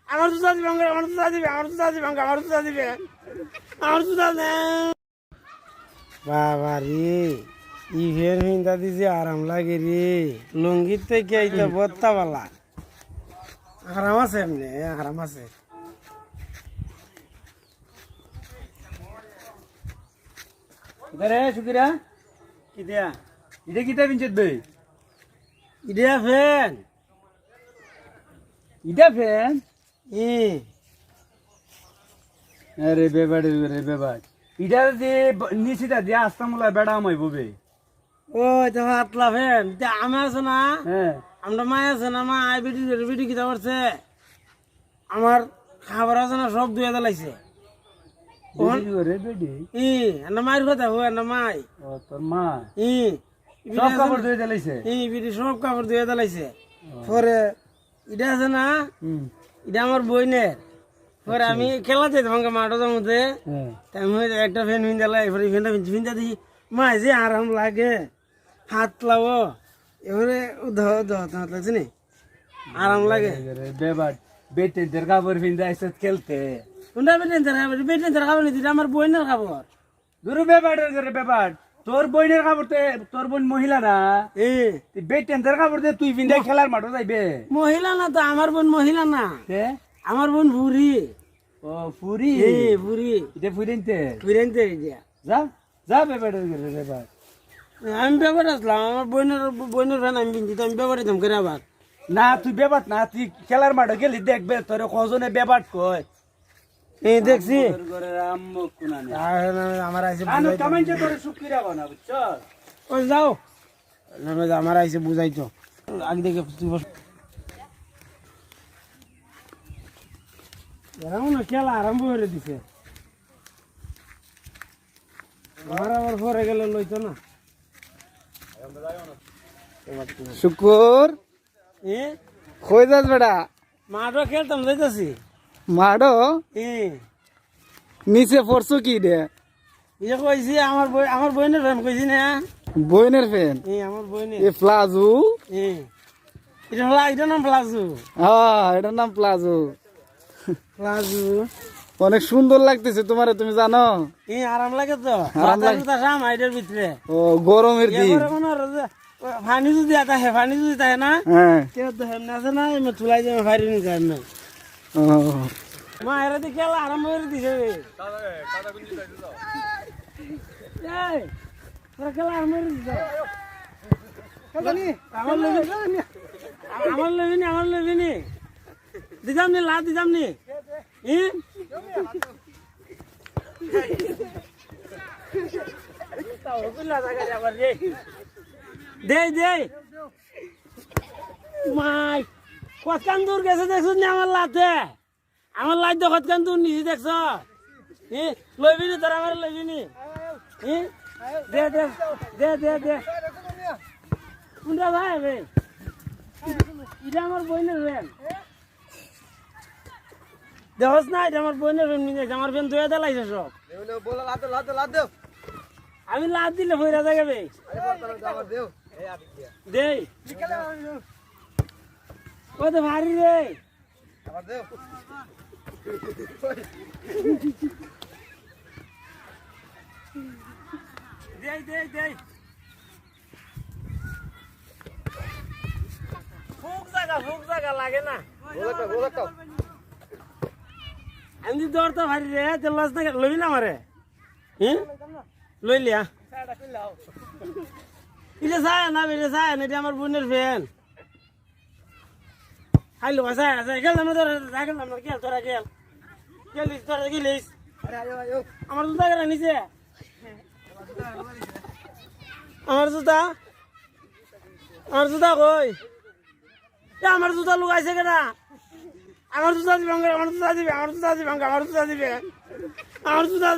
আমার জুতা দিবে আমার জুতা দিবে আমার জুতা দিবে আমার জুতা দিবে আমার জুতা দেন। বাবা রে ইভেন হিন্দা দিছে আরাম লাগে রে লুঙ্গির থেকে এইটা বত্তা বালা আরাম আছে এমনি আরাম আছে। সুকিরা কি দিয়া এটা কিতা পিনছত বে ইডিয়া ফ্যান ইটা ফ্যান ই আরে বেবাড় রে বেবাড় ইটা যে নিচিতা দিয়া আস্তামলা বেড়া আমাইব বে ও এটা হাতলা ফ্যান আমি আছে না হ্যাঁ আমরা মা আছে না মা আই বিটি বিটি কিতা করছে আমার খাবার আছে না সব দুয়ে দিলাইছে রে বেডি ই এন্ড মায়ের কথা হো এন্ড মাই ও তোর মা ই সব কাপড় ধুয়ে দিলাইছে ই বিটি সব কাপড় ধুয়ে দিলাইছে পরে এটা আছে না এটা আমার বইনের পরে আমি খেলা যেতাম আমাকে মাঠের মধ্যে হ্যাঁ আমি একটা ফ্যান ফিনদালাই এবারে ফ্যানটা ফিনদা দিই মা যে আরাম লাগে হাত লাও এবারে লাগছে নি আরাম লাগে বেবাড় বেটেদের কাপড় পিন্দা এসে খেলতে কোনটা বেটেন খাবার নি দিটা আমার বইনের খাবার গুরু বেবাড়ের করে বেবাড় তোর বইনের কাপড় তোর বোন মহিলা না এ বেটেদের কাপড় তুই পিন্দা খেলার মাঠে যাইবে মহিলা না তো আমার বোন মহিলা না তে আমার বোন বুড়ি ও ফুরি এ বুড়ি এটা ফুরিনতে ফিরেনতে দিয়া যা যা বেবাড়ের করে বেবাড় আমি ব্যাপার আসলাম আমার বইনের ফ্যান আমি কিনছি আমি ব্যাপারে দাম করে আবার না তুই বেবাট না তুই খেলার মাঠে গেলি দেখবে তোর কজনে বেবাট কয় এই দেখছি আমার আইসে ওই যাও আমার আইসে বুঝাইতো আগে দেখে খেলা আরম্ভ করে দিছে আমার আবার পরে গেলে লইতো না শুকুর এ কই যাস বেটা মাঠও খেলতাম যাইতাছি মাডো এ নিচে পড়ছো কি রে ইয়ে কইছি আমার বইনের ফ্যান কইছি না বইনের ফ্যান আমার বইনের এ প্লাজো এটা নাম প্লাজো এটার নাম প্লাজো প্লাজো অনেক সুন্দর লাগতেছে তোমারে তুমি জানো আরাম লাগে তো আরাম লাগে। এটার ভিতরে ও গরমের দিন পানি যদি থাকে পানি যদি থাকে না হ্যাঁ কেউ তো হেমনে আছে না এমনি চুলাই যাবে ফাইরি নি যায় না ও, মা এরা দিয়ে খেলা আরম্ভ করে দিছে এই, তোরা খেলা আরম্ভ করে দিছে আমার লেবিনি দিজাম নি লাভ দিজাম নি দে দে মাই কতখান দূর গেছে দেখছ নি আমার লাতে আমার লাইট তো কতখান দূর নিছি দেখছ লইবি নি তোর আমার লইবি নি দে দে দে দে দে কোনটা ভাই রে এটা আমার বইনের ফ্যান দেখছ না এটা আমার বইনের ফ্যান নিয়ে আমার ফ্যান ধুয়ে দেলাইছে সব আমি লাভ দিলে ফইরা যাবে দে ও তো ভারী রে দেই দেই দেই ফুক জায়গা লাগে না আমি দৌড় তো ভারী রে তেল লস না লইবি না আমারে লই লিয়া এটা চায় না বেরে চায় না এটা আমার বোনের ফ্যান হাইলো চায় চায় গেলাম না তোরা গেলাম না গেল তোরা গেলিস তোরা গেলিস আমার জুতা কেন নিচে আমার জুতা কই আমার জুতা লুকাইছে কেনা আমার জুতা দিবে আমার জুতা দিবে আমার জুতা দিবে আমার জুতা দিবে আমার জুতা